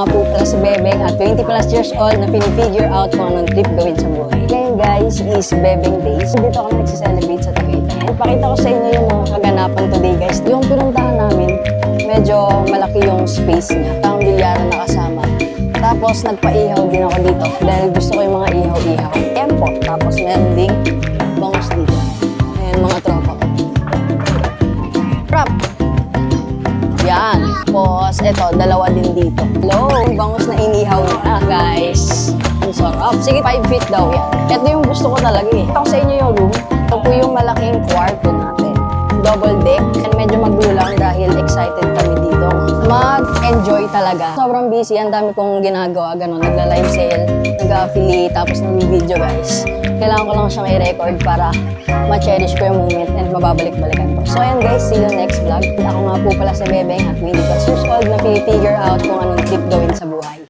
Mga po pala si Bebeng at 20 plus years old na pinifigure out kung anong trip gawin sa buhay. Ngayon guys is Bebeng Days. Dito ako nagsiselebrate sa Tagaytay. And pakita ko sa inyo yung mga kaganapan today guys. Yung pinuntahan namin, medyo malaki yung space niya. Ang bilyaran na kasama. Tapos nagpaihaw din ako dito dahil gusto ko yung mga ihaw-ihaw. Tempo. Tapos meron ding bangus dito. Ayan mga tropa ko. Prop! Yan. Tapos, eto, dalawa din dito. Hello, bangus na inihaw na, guys. Ang sarap. Sige, 5 feet daw yan. Ito yung gusto ko talaga eh. Ito sa inyo yung room. Ito po yung malaking kwarto natin. Double deck. And medyo magulang dahil excited kami dito. Mag-enjoy talaga. Sobrang busy. Ang dami kong ginagawa. Ganon, nagla-live sale, nag-affiliate, tapos nag-video guys. Kailangan ko lang siyang i-record para ma-cherish ko yung moment and mababalik-balikan ko. So ayan guys, see you next vlog. Ako nga po pala si Bebeng at 20 plus years old na pinifigure out kung anong trip gawin sa buhay.